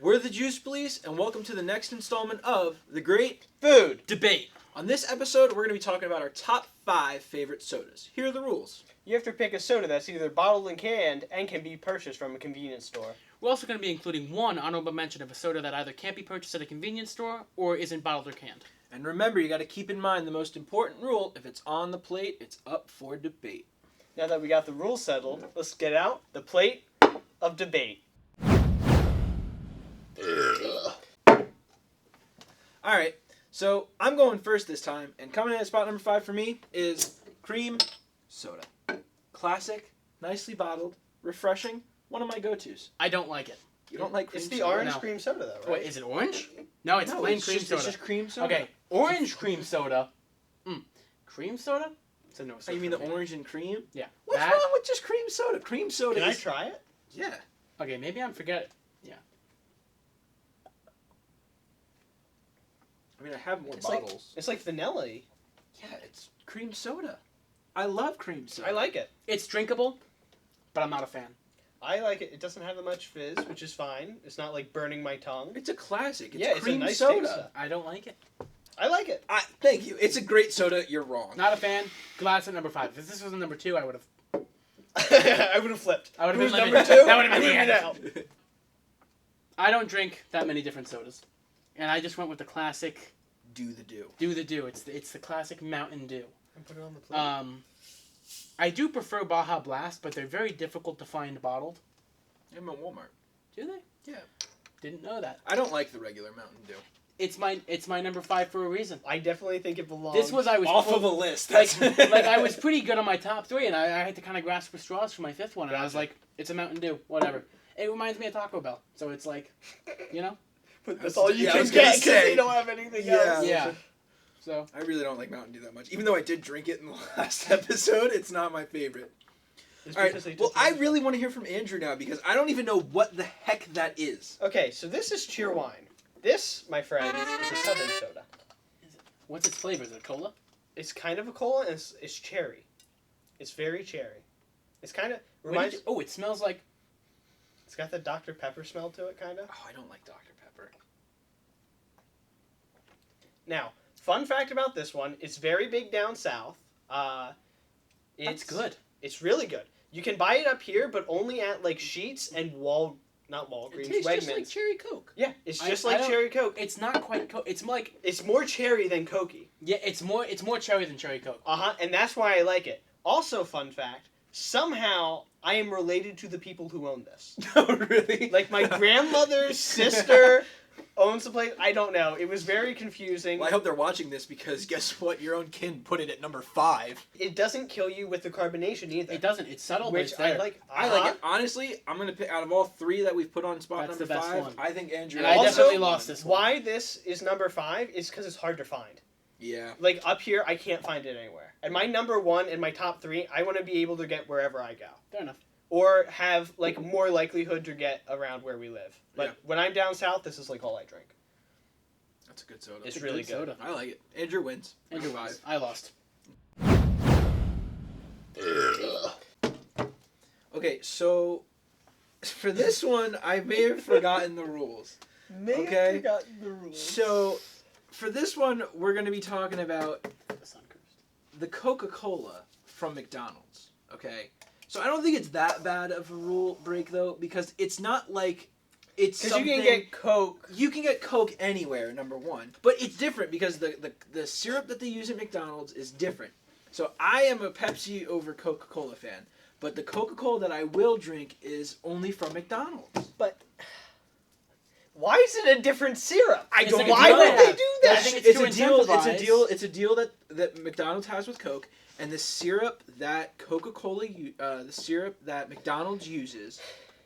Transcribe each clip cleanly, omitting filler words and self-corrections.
We're the Juice Police, and welcome to the next installment of The Great Food Debate. On this episode, we're going to be talking about our top 5 favorite sodas. Here are the rules. You have to pick a soda that's either bottled and canned and can be purchased from a convenience store. We're also going to be including one honorable mention of a soda that either can't be purchased at a convenience store or isn't bottled or canned. And remember, you got to keep in mind the most important rule: if it's on the plate, it's up for debate. Now that we got the rules settled, let's get out the plate of debate. Alright, so I'm going first this time, and coming in at spot number 5 for me is cream soda. Classic, nicely bottled, refreshing, one of my go-tos. I don't like it. You don't like cream It's the soda? orange No. cream soda, though, right? Wait, is it orange? No, it's plain cream soda. It's just cream soda. Okay, orange cream soda. Cream soda? It's a no. Oh, you mean the orange and cream? Yeah. What's That- wrong with just cream soda? Cream soda Can I is... try it? Yeah. Okay, maybe I'm forgetting. I mean, I have more It's like- bottles. It's like vanilla-y. Yeah, it's cream soda. I love cream soda. I like it. It's drinkable, but I'm not a fan. I like it. It doesn't have that much fizz, which is fine. It's not like burning my tongue. It's a classic. It's Yeah, it's a cream nice soda. taste. I don't like it. I like it. Thank you. It's a great soda. You're wrong. Not a fan. Glass at number 5. If this was number 2, I would have. I would have flipped. I would have Who's been number living- two? That would have been the Leave end. me now. I don't drink that many different sodas, and I just went with the classic. Do the do. Do the do. It's the classic Mountain Dew. And put it on the plate. I do prefer Baja Blast, but they're very difficult to find bottled. I'm at Walmart. Do they? Yeah. Didn't know that. I don't like the regular Mountain Dew. It's my number 5 for a reason. I definitely think it belongs. This was I was Off full- of a list. like That's like I was pretty good on my top 3, and I had to kind of grasp for straws for my 5th one, and I was Gotcha. like, it's a Mountain Dew, whatever. It reminds me of Taco Bell, so it's like, you know, But that's all you Yeah, I can was gonna get because say. they don't have anything Yeah. else. yeah. So I really don't like Mountain Dew that much. Even though I did drink it in the last episode, it's not my favorite. It's All right. because they Well, took I it. really want to hear from Andrew now because I don't even know what the heck that is. Okay, so this is Cheerwine. This, my friend, is a Southern soda. what's its flavor? Is it cola? It's kind of a cola, and it's cherry. It's very cherry. It's kind of What did reminds. you- oh, it smells like. It's got the Dr. Pepper smell to it, kind of. Oh, I don't like Dr. Pepper. Now, fun fact about this one: it's very big down south. That's It's good. It's really good. You can buy it up here, but only at like Sheetz and not It Walgreens, tastes Wegmans. just like cherry Coke. Yeah, it's I- just I like don't- cherry Coke. It's not quite Coke. It's like It's more cherry than Cokey. yeah. It's more cherry than cherry Coke. And that's why I like it. Also, fun fact: somehow I am related to the people who own this. No, really? Like my grandmother's sister owns the place. I don't know. It was very confusing. Well, I hope they're watching this because guess what? Your own kin put it at number 5. It doesn't kill you with the carbonation either. It doesn't. It's subtle, but Which it's I there. like. I like it. Honestly, I'm going to pick out of all 3 that we've put on spot That's number the best 5. one. I think Andrew. And I Also, definitely lost this one. Why this is number 5 is because it's hard to find. Yeah. Like up here, I can't find it anywhere. And my number 1 and my top 3, I want to be able to get wherever I go, Fair enough. or have like more likelihood to get around where we live. But Yeah. when I'm down south, this is like all I drink. That's a good soda. It's a really good good. soda. I like it. Andrew wins. Andrew Number wins. I lost. Okay, so for this one, I may have forgotten the rules. Okay. the rules. So for this one, we're going to be talking about The sun cursed. the Coca-Cola from McDonald's. Okay? So I don't think it's that bad of a rule break, though, because it's not like it's Because you something... can get Coke. You can get Coke anywhere, number 1. But it's different because the syrup that they use at McDonald's is different. So I am a Pepsi over Coca-Cola fan. But the Coca-Cola that I will drink is only from McDonald's. But why is it a different syrup? I It's don't like a Why deal would they they have. do I that? think It's it's a to deal. It's a incentivize- deal. It's a deal that McDonald's has with Coke, and the syrup that the syrup that McDonald's uses,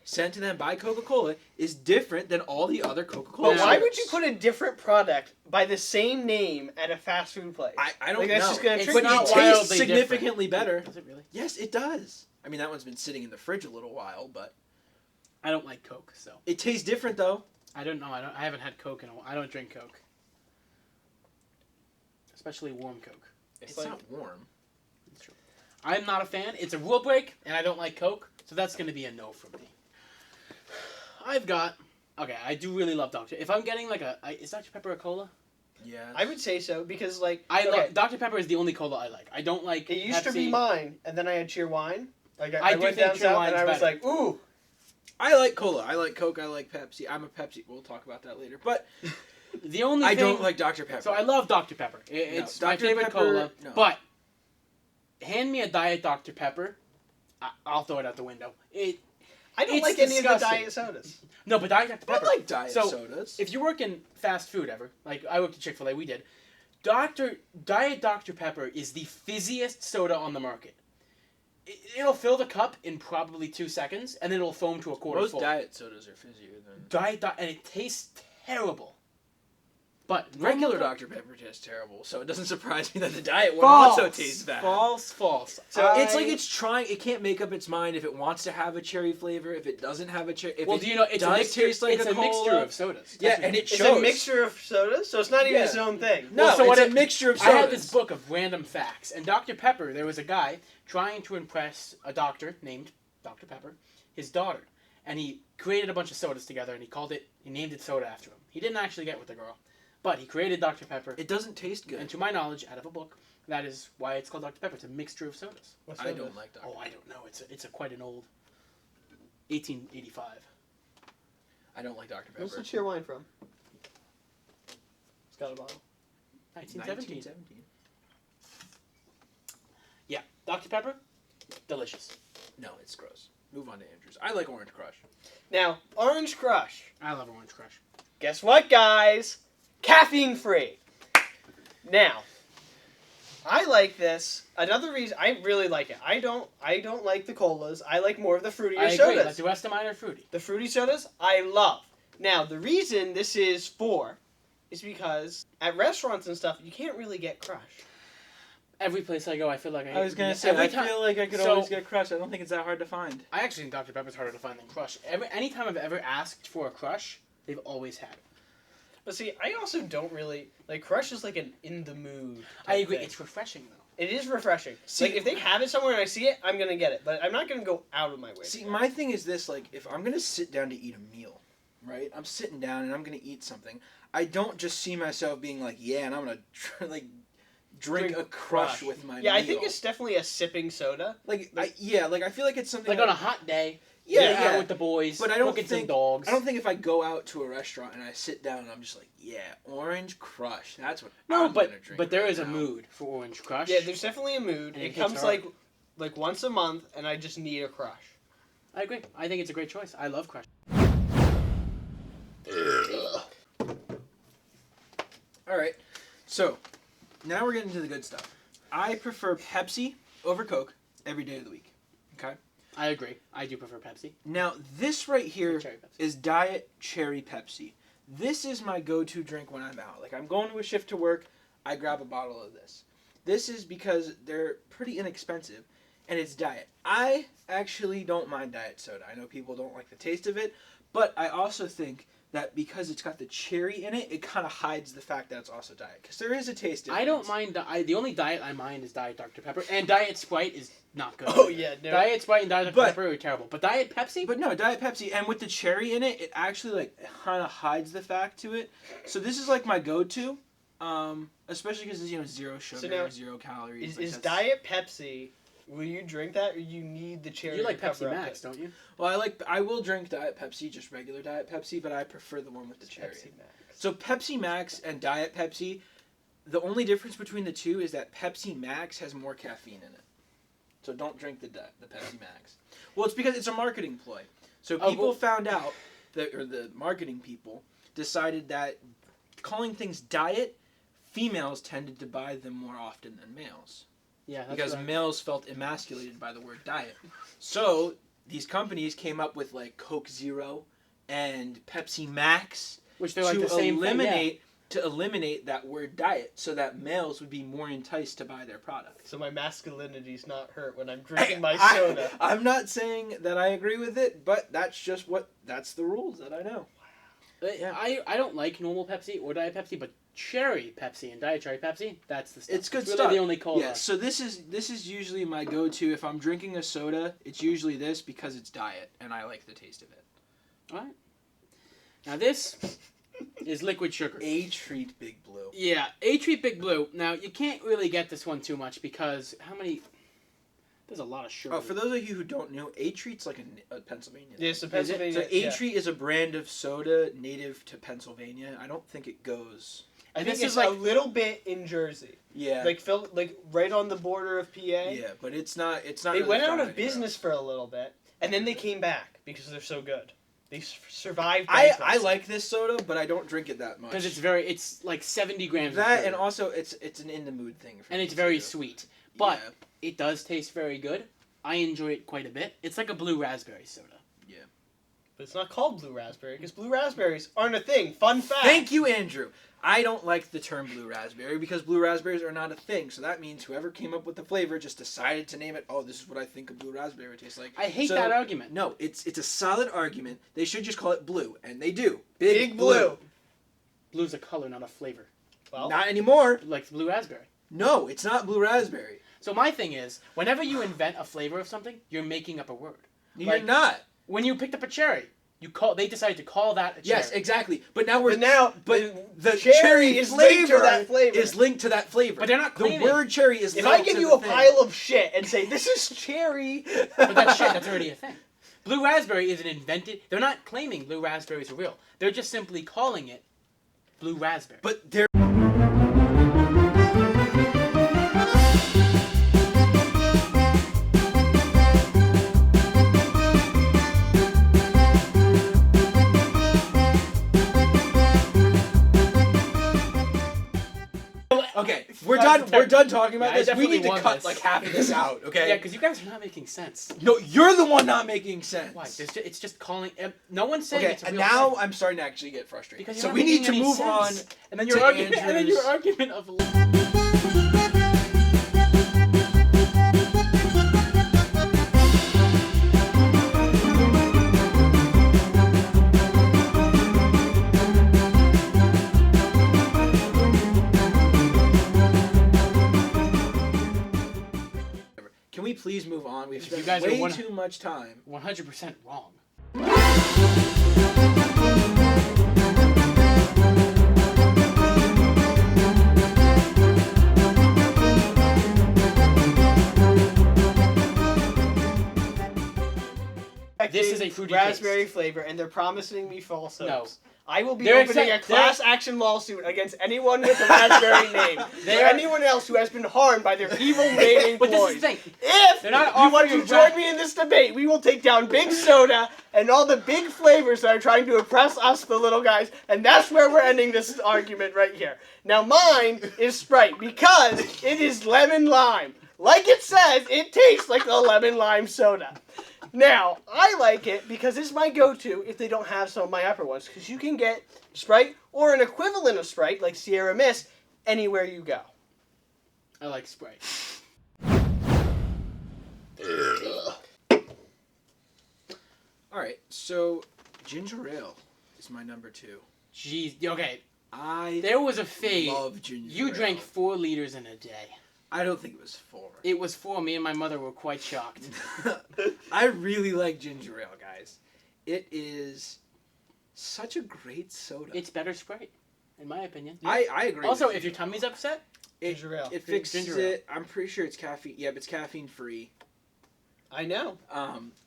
sent to them by Coca-Cola, is different than all the other Coca-Cola. But why syrups. would you put a different product by the same name at a fast food place? I don't Like, that's know. just gonna It's trick But you. not it tastes wildly significantly different. better. Does it really? Yes, it does. I mean, that one's been sitting in the fridge a little while, but I don't like Coke, so it tastes different though. I don't know. I haven't had Coke in a while. I don't drink Coke, especially warm Coke. It's like- not warm. It's true. I'm not a fan. It's a rule break, and I don't like Coke, so that's going to be a no from me. I've got Okay, I do really love Dr. If I'm getting like is Dr. Pepper a cola? Yeah. I would say so because like Dr. Pepper is the only cola I like. I don't like. it used to be Pepsi. mine, and then I had Cheer Wine. Like I I do went think down Cheer south, and Wine's I was better. like, ooh. I like cola. I like Coke. I like Pepsi. I'm a Pepsi. We'll talk about that later. But The only I thing, don't like Dr. Pepper. So I love Dr. Pepper. It's my Dr. favorite Pepper, cola. no. But hand me a Diet Dr. Pepper, I'll throw it out the window. I don't It's like any of the disgusting. diet sodas. No, but Diet Dr. I Pepper. like diet So, sodas. If you work in fast food ever, like I worked at Chick-fil-A, we did. Diet Dr. Pepper is the fizziest soda on the market. It'll fill the cup in probably 2 seconds, and then it'll foam to a quarter Most full. diet sodas are fizzier than And it tastes terrible. But regular Dr. Pepper tastes terrible. So it doesn't surprise me that the diet one False. also tastes bad. False. So it's like it's trying. It can't make up its mind if it wants to have a cherry flavor. If it doesn't have a cherry. Well, do you know it's a does mixture? taste like It's a a mixture cola. of sodas. Yeah, That's and what- it It's shows. a mixture of sodas, so it's not even Yeah. its own thing. No, so it's what a mixture of I sodas. had this book of random facts, and Dr. Pepper, there was a guy trying to impress a doctor named Dr. Pepper, his daughter, and he created a bunch of sodas together, and he named it soda after him. He didn't actually get with the girl, but he created Dr. Pepper, It doesn't taste and good. to my knowledge, out of a book, that is why it's called Dr. Pepper. It's a mixture of sodas. What I soda? don't like Dr. Oh, I don't know. It's a quite an old 1885. I don't like Dr. Where's the Pepper. Cheer Wine from? It's got a bottle. 1917. 1917. Yeah, Dr. Pepper, delicious. No, it's gross. Move on to Andrews. I like Orange Crush. Now, Orange Crush. I love Orange Crush. Guess what, guys? Caffeine free. Now, I like this. Another reason I really like it. I don't like the colas. I like more of the fruitier I agree. sodas. Like the rest of mine are fruity. The fruity sodas I love. Now, the reason this is for is because at restaurants and stuff, you can't really get Crush. Every place I go, I feel like I was gonna say, every I time- feel like I could So- always get Crush. I don't think it's that hard to find. I actually think Dr. Pepper's harder to find than Crush. Anytime I've ever asked for a Crush, they've always had it. But see, I also don't really like Crush is like an in the mood. I type agree. thing. It's refreshing though. It is refreshing. See- Like if they have it somewhere and I see it, I'm gonna get it. But I'm not gonna go out of my way. See, to get my thing is this: like, if I'm gonna sit down to eat a meal, right? I'm sitting down and I'm gonna eat something. I don't just see myself being like, yeah, and I'm gonna drink a Crush with my it. meal. I think it's definitely a sipping soda. like I feel like it's something Like on a hot day, yeah, you're out with the boys, But I don't cooking some think- dogs. I don't think if I go out to a restaurant and I sit down and I'm just like, yeah, Orange Crush. That's what No, I'm but gonna drink. but there right is a now. mood for Orange Crush. Yeah, there's definitely a mood. And It it hits comes hard. like once a month, and I just need a Crush. I agree. I think it's a great choice. I love Crush. All right, so now we're getting to the good stuff. I prefer Pepsi over Coke every day of the week. Okay. I agree. I do prefer Pepsi. Now this right here Cherry Pepsi. is Diet Cherry Pepsi. This is my go-to drink when I'm out. Like I'm going to a shift to work, I grab a bottle of this. This is because they're pretty inexpensive, and it's diet. I actually don't mind diet soda. I know people don't like the taste of it, but I also think that because it's got the cherry in it, it kind of hides the fact that it's also diet. Because there is a taste difference. I don't mind. The only diet I mind is Diet Dr. Pepper, and Diet Sprite is not good. Oh yeah, no. Diet Sprite and Diet Dr. But- Pepper are terrible. But Diet Pepsi, But no, Diet Pepsi, and with the cherry in it, it actually like kind of hides the fact to it. So this is like my go-to, especially because it's zero sugar, now, 0 calories. Is like, that's- Diet Pepsi? Will you drink that, or you need the cherry? you like to cover Pepsi up Max, it? don't you? Well, I will drink Diet Pepsi, just regular Diet Pepsi, but I prefer the one with the cherry. Pepsi Max. So Pepsi Max and Diet Pepsi, the only difference between the two is that Pepsi Max has more caffeine in it. So don't drink the Pepsi Max. Well, it's because it's a marketing ploy. So Oh, people well- found out that, or the marketing people decided that calling things diet, females tended to buy them more often than males. Yeah, that's Because right. males felt emasculated by the word diet. So these companies came up with like Coke Zero and Pepsi Max Which they're like to the same eliminate that word diet, so that males would be more enticed to buy their product. So my masculinity's not hurt when I'm drinking my I- soda. I'm not saying that I agree with it, but that's the rules that I know. Yeah. I don't like normal Pepsi or Diet Pepsi, but Cherry Pepsi and Diet Cherry Pepsi, that's the stuff. It's good really stuff. the only cola. Yeah, so this is usually my go-to if I'm drinking a soda. It's usually this because it's diet and I like the taste of it. All right. Now this is liquid sugar. A Treat Big Blue. Yeah, A-Treat Big Blue. Now, you can't really get this one too much because how many... There's a lot of sugar. Oh, for those of you who don't know, A Treat's like a Pennsylvania. Yes, the it? Pennsylvania. So A Treat is a brand of soda native to Pennsylvania. I don't think it goes. I think This it's is like- a little bit in Jersey, Yeah. like right on the border of PA. Yeah, but it's not. It's not. They really went out found of anywhere business else. for a little bit, and then they came back because they're so good. They survived. I bankruptcy. like this soda, but I don't drink it that much. Because it's like 70 grams of that, sugar. and also it's an in the mood thing. For And me, it's very too. sweet. But Yeah. it does taste very good. I enjoy it quite a bit. It's like a blue raspberry soda. But it's not called blue raspberry because blue raspberries aren't a thing. Fun fact. Thank you, Andrew. I don't like the term blue raspberry because blue raspberries are not a thing. So that means whoever came up with the flavor just decided to name it. Oh, this is what I think a blue raspberry would taste like. I hate So- that argument. No, it's a solid argument. They should just call it blue, and they do. Big blue. Blue's a color, not a flavor. Well, Not anymore. Like blue raspberry. No, it's not blue raspberry. So my thing is, whenever you invent a flavor of something, you're making up a word. You're Like- not. When you picked up a cherry, they decided to call that a cherry. Yes, exactly. But now we're but now, the cherry is linked to that flavor. is linked to that flavor. But they're not the claiming. word cherry is. if linked I give to you the a thing. pile of shit and say this is cherry, But that's shit. That's already a thing. Blue raspberry is an invented. They're not claiming blue raspberries are real. They're just simply calling it blue raspberry. But there. Okay, we're done. We're done talking about Yeah, I this. We need definitely to won cut this. like half of this out. Okay. Yeah, because you guys are not making sense. No, you're the one not making sense. Why? It's just calling. No one's saying Okay, it's a and real now thing. I'm starting to actually get frustrated. Because So you're we not need making to any move sense. on. And then to your argument. And then Andrew's- your argument of. Can we please move on? We've You spent guys are way one- too much time. 100% wrong. This is a fruity raspberry taste. flavor, and they're promising me false No. hopes. I will be They're opening a accept- class action lawsuit against anyone with a raspberry name. They or are- anyone else who has been harmed by their evil naming But this ploys. is the thing. If They're not you want offering to a join ra- me in this debate, we will take down Big Soda and all the big flavors that are trying to oppress us, the little guys, and that's where we're ending this argument right here. Now mine is Sprite because it is lemon lime. Like it says, it tastes like a lemon lime soda. Now, I like it because it's my go-to if they don't have some of my upper ones, because you can get Sprite or an equivalent of Sprite, like Sierra Mist, anywhere you go. I like Sprite. All right, so ginger ale is my number 2. Jeez. Okay. I There was a phase. love ginger You ale. drank 4 liters in a day. I don't think it was 4. It was 4. Me and my mother were quite shocked. I really like ginger ale, guys. It is such a great soda. It's better Sprite, in my opinion. I agree. Also, with if you. your tummy's upset, Ginger ale. It fixes Ginger ale. it. I'm pretty sure it's caffeine. Yeah, but it's caffeine free. I know.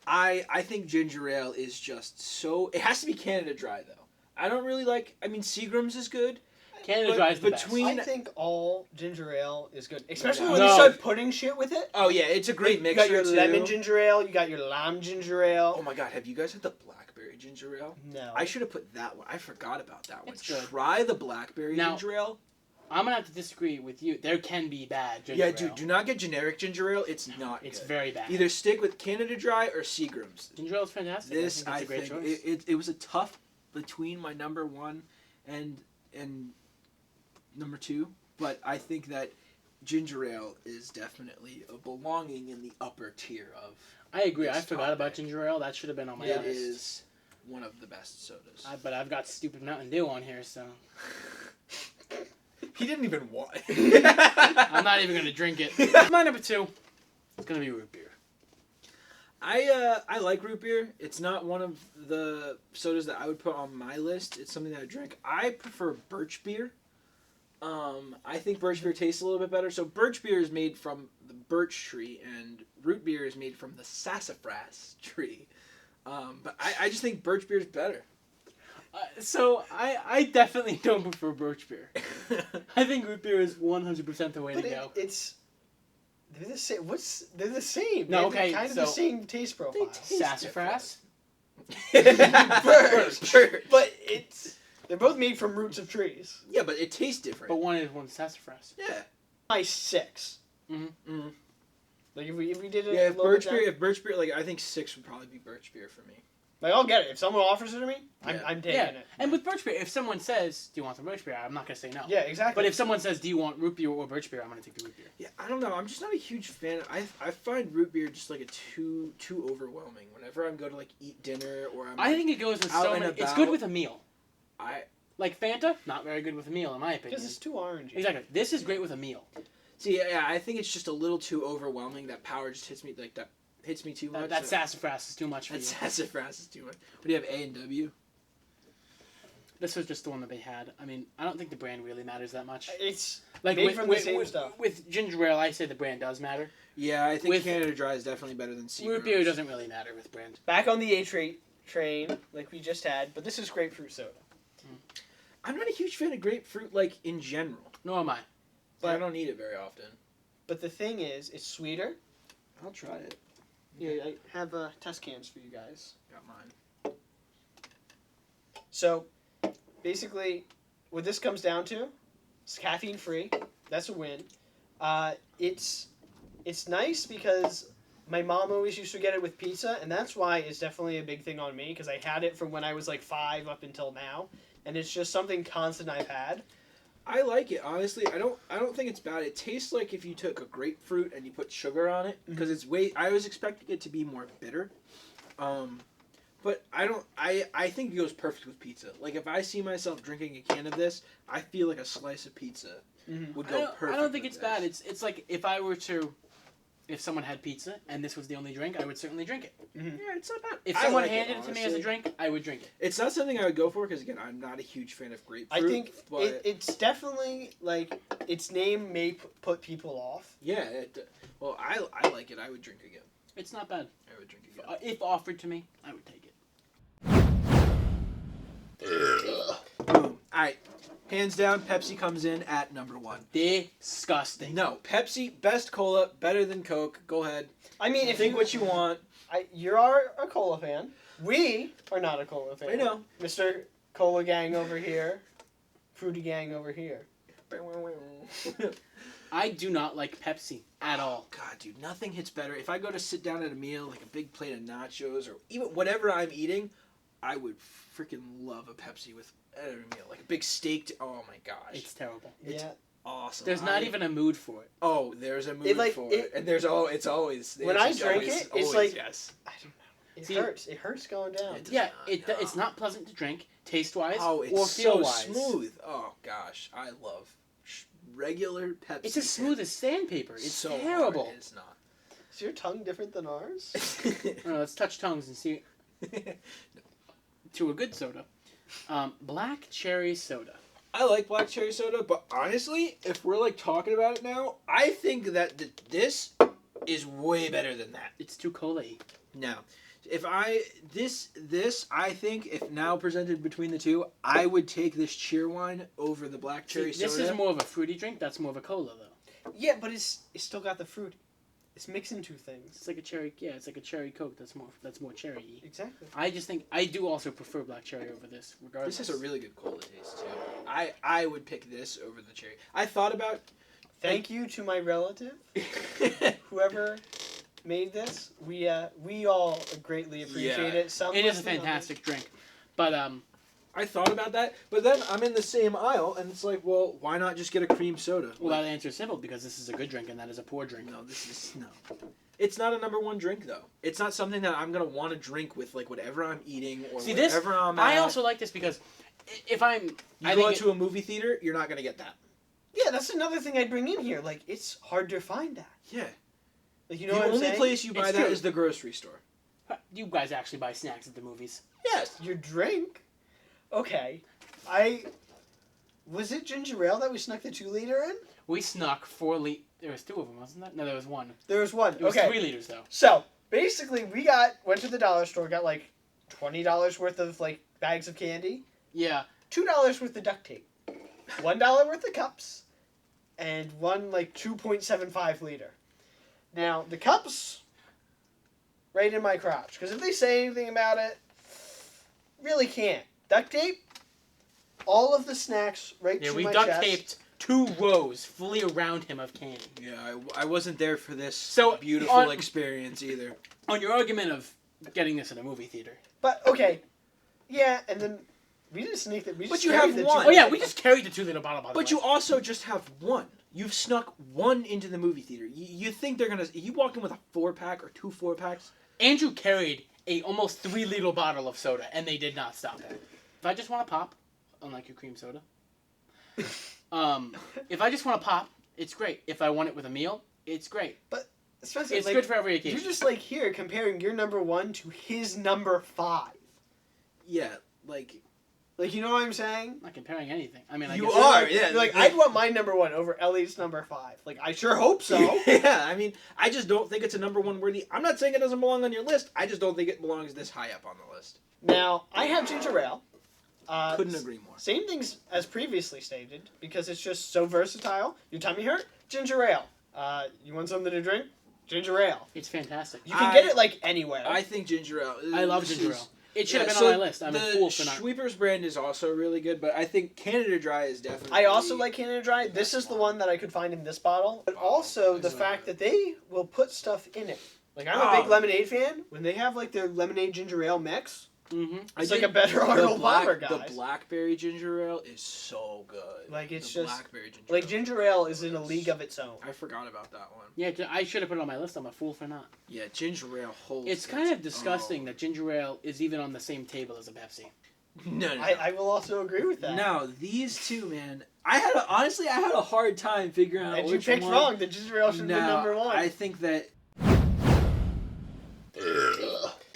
I think ginger ale is just so. It has to be Canada Dry though. I don't really like. I mean, Seagram's is good. Canada But Dry's the between- I think all ginger ale is good, especially No. when No. they start putting shit with it. Oh yeah, it's a great You mixture got your too. lemon ginger ale, you got your lime ginger ale. Oh my god, have you guys had the blackberry ginger ale? No. I should have put that one. I forgot about that one. It's good. Try the blackberry Now- ginger ale. I'm gonna have to disagree with you. There can be bad ginger Yeah, ale. dude, do not get generic ginger ale. It's not It's good. very bad. Either stick with Canada Dry or Seagram's. Ginger ale is fantastic. This I I think it's a think great choice. it was a tough between my number 1 and number 2, but I think that ginger ale is definitely a belonging in the upper tier of. I agree. I It's forgot top about pick. ginger ale. That should have been on my It list. is one of the best sodas. But I've got stupid Mountain Dew on here, so He didn't even want I'm it. not even gonna drink it. My number 2 is gonna be root beer. I like root beer. It's not one of the sodas that I would put on my list. It's something that I drink. I prefer birch beer. I think birch beer tastes a little bit better. So birch beer is made from the birch tree, and root beer is made from the sassafras tree. But I just think birch beer is better. So I definitely don't prefer birch beer. I think root beer is 100% the way to go. They're the same. They're the same. No, They're okay, kind of so the same taste profile. Sassafras. Birch. But they're both made from roots of trees. Yeah, but it tastes different. But one is sassafras. Yeah. My 6. Mm-hmm. Mm. Like if we did it. Yeah, a little bit down, if birch beer, like I think 6 would probably be birch beer for me. like I'll get it if someone offers it to me. Yeah. I'm taking Yeah, it. and with birch beer, if someone says, "Do you want some birch beer?" I'm not gonna say no. Yeah, exactly. But if someone says, "Do you want root beer or birch beer?" I'm gonna take the root beer. Yeah, I don't know. I'm just not a huge fan. I find root beer just like too overwhelming. Whenever I'm going to like eat dinner or I'm. I think it goes with out so and many. It's about. good with a meal. I Like Fanta, not very good with a meal, in my opinion. because it's too orangey. Exactly. This is great with a meal. see. Yeah, I think it's just a little too overwhelming. That power just hits me like that. Hits me too much. That sassafras is too much for That you. sassafras is too much. What do you have? A and W. This was just the one that they had. I mean, I don't think the brand really matters that much. It's Like made with, from the with, same with, stuff. with ginger ale, I say the brand does matter. Yeah, I think With- Canada Dry is definitely better than Seagram's. Root beer doesn't really matter with brand. back on the train like we just had, but this is grapefruit soda. I'm not a huge fan of grapefruit, like in general. Nor am I. But I don't eat it very often. But the thing is, it's sweeter. I'll try it. Here, I have test cans for you guys. Got mine. So, basically, what this comes down to is caffeine free. That's a win. It's nice because my mom always used to get it with pizza, and that's why it's definitely a big thing on me because I had it from when I was like 5 up until now, and it's just something constant I've had. I like it honestly. I don't think it's bad. It tastes like if you took a grapefruit and you put sugar on it because it's way. I was expecting it to be more bitter, but I don't. I think it goes perfect with pizza. Like if I see myself drinking a can of this, I feel like a slice of pizza would go perfect. I don't think with it's this. bad. It's like if someone had pizza and this was the only drink, I would certainly drink it. Yeah, it's not bad. If I someone like handed it to me as a honestly. drink, I would drink it. It's not something I would go for because again, I'm not a huge fan of grapefruit. I think but it's definitely like its name may put people off. yeah. Well, I like it. I would drink again. It's not bad. I would drink again. If offered to me, I would take it. Boom. All right. Hands down, Pepsi comes in at number 1. Disgusting. No, Pepsi, best cola, better than Coke. Go ahead. I mean, if Think you what you want. you are a cola fan. We are not a cola fan. I know. Mr. Cola Gang over here, Fruity Gang over here. I do not like Pepsi at all. God, dude, nothing hits better. If I go to sit down at a meal, like a big plate of nachos or even whatever I'm eating, I would freaking love a Pepsi with every meal. Like a big steak. Oh my gosh. It's terrible. It's Yeah. awesome. There's not even a mood for it. Oh, there's a mood It, like, for it- it. And it's always. When I drink it, it's like- Yes. I don't know. It See- hurts. It hurts going down. It does Yeah, not, it's not pleasant to drink, taste-wise Oh, it's or so feel-wise. smooth. Oh gosh, I love regular Pepsi. It's as smooth as sandpaper. It's so terrible. Hard. It's not. Is your tongue different than ours? Let's touch tongues and see to a good soda. Black cherry soda. I like black cherry soda, but honestly, if we're like talking about it now, I think that this is way better than that. It's too cola-y. Now, if I I think if now presented between the two, I would take this Cheerwine over the black cherry See, this soda. is more of a fruity drink. That's more of a cola, though. Yeah, but it's still got the fruit. It's mixing two things. It's like a cherry. Yeah, it's like a cherry Coke. That's more cherry-y. Exactly. I just think I do also prefer black cherry over this, regardless. This has a really good cola taste too. I would pick this over the cherry. I thought about. Thank you to my relative, whoever made this. We all greatly appreciate Yeah. it. Some It is a listening on fantastic drink, but I thought about that, but then I'm in the same aisle, and it's like, well, why not just get a cream soda? well, that answer is simple because this is a good drink and that is a poor drink. No, this is no. It's not a number 1 drink though. It's not something that I'm gonna want to drink with like whatever I'm eating or See, this whatever I'm at. I also like this because if I'm You I go think into a movie theater, you're not gonna get that. Yeah, that's another thing I'd bring in here. Like, it's hard to find that. Yeah. Like, you know The what I'm only saying? place you buy It's that true. is the grocery store. You guys actually buy snacks at the movies. Yes. Your drink? Okay. Was it ginger ale that we snuck the 2-liter in? We snuck 4 liters. There was 2 of them, wasn't there? No, there was 1. There was one. It was Okay. 3 liters, though. So, basically, went to the dollar store, got like $20 worth of like bags of candy, Yeah. $2 worth of duct tape, $1 worth of cups, and one like 2.75 liter. Now, the cups, right in my crotch, because if they say anything about it, really can't. Duct tape, all of the snacks right Yeah, to we my duct chest. taped 2 rows fully around him of candy. Yeah, I wasn't there for this So, beautiful on- experience either. On your argument of getting this in a movie theater. But okay, yeah, and then we didn't sneak it. We But just you carried have the one. Oh yeah, we just carried the 2-liter bottle, by the way. But you also just have one. You've snuck one into the movie theater. You think they're gonna? You walk in with a 4-pack or 2 4-packs? Andrew carried a almost 3-liter bottle of soda, and they did not stop it. If I just want to pop, unlike your cream soda, if I just want to pop, it's great. If I want it with a meal, it's great. Spencer, It's like, good for every you're occasion. just like here comparing your number 1 to his number 5. Yeah, like Like, you know what I'm saying? I'm not comparing anything. I mean, I You guess are. Like, yeah, Like, yeah. I'd want my number 1 over Ellie's number 5. Like, I sure hope so. yeah, I mean, I just don't think it's a number 1 worthy. I'm not saying it doesn't belong on your list. I just don't think it belongs this high up on the list. Now, I have ginger ale. Couldn't agree more. Same things as previously stated, because it's just so versatile. Your tummy hurt? Ginger ale. You want something to drink? Ginger ale. it's fantastic. You can get it, like, anywhere. I think ginger ale. I love this ginger is- ale. It should have Yeah, been so on my list. I'm a the fool for not. Schweppes brand is also really good, but I think Canada Dry is definitely. I also like Canada Dry. This is the one that I could find in this bottle. But also the fact that they will put stuff in it. Like, I'm a big Oh. lemonade fan. When they have, like, their lemonade ginger ale mix, Mm-hmm. it's like a better Arnold Palmer, The guys. blackberry ginger ale is so good. Like, it's the just- blackberry ginger Like, ale. ginger ale is in a league of its own. I forgot about that one. Yeah, I should have put it on my list. I'm a fool for not. Yeah, ginger ale holds. It's kind of disgusting that ginger ale is even on the same table as a Pepsi. No, no. I will also agree with that. No, these two, man. Honestly, I had a hard time figuring out And you which picked one. wrong. The ginger ale should have been No, number 1. I think that.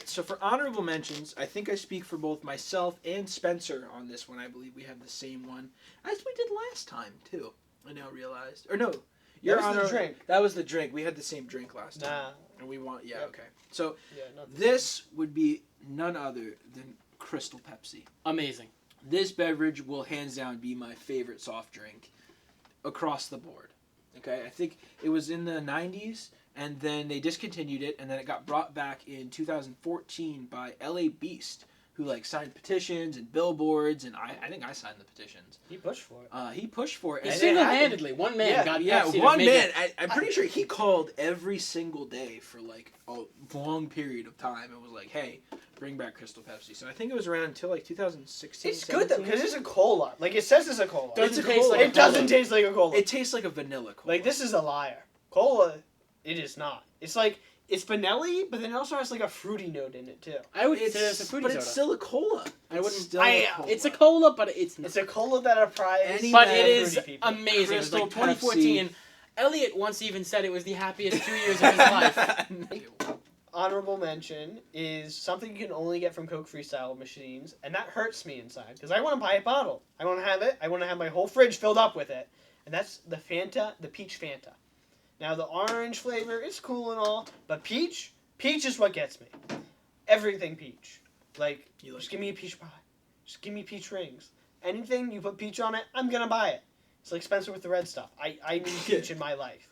So for honorable mentions, I think I speak for both myself and Spencer on this one. I believe we have the same one as we did last time too. I now realized, or no, your was the honor. drink. That was the drink. We had the same drink last time, Nah. and we want. Yeah, Yep. okay. So Yeah, not the this would be none other than Crystal Pepsi. Amazing. This beverage will hands down be my favorite soft drink across the board. Okay, I think it was in the 90s, and then they discontinued it, and then it got brought back in 2014 by LA Beast, who like signed petitions and billboards, and I think I signed the petitions. He pushed for it. He pushed for it. He and single-handedly, one man got yeah, Pepsi to one make man. it. I'm pretty sure he called every single day for like a long period of time. It was like, hey, bring back Crystal Pepsi. So I think it was around until like 2016. It's good though, 17. because it's a cola. Like, it says it's a cola. Doesn't It's a taste cola. like a It doesn't cola. taste like a cola. It tastes like a vanilla cola. Like, this is a liar. Cola, it is not. It's like, it's vanilla, but then it also has like a fruity note in it too. I would It's, say it's a fruity but soda. it's still a cola. I wouldn't- It's still I- a cola. It's a cola, but it's not. It's a cola that applies. Any But man it is fruity people. amazing. It was like Crystal 2014. Elliot once even said it was the happiest 2 years of his life. Honorable mention is something you can only get from Coke Freestyle machines, and that hurts me inside because I want to buy a bottle. I want to have it. I want to have my whole fridge filled up with it, and that's the Fanta, the peach Fanta. Now the orange flavor is cool and all, but peach is what gets me. Everything peach. Like, You like just give me a peach pie. Just give me peach rings. Anything you put peach on it, I'm gonna buy it. It's like Spencer with the red stuff. I need peach in my life.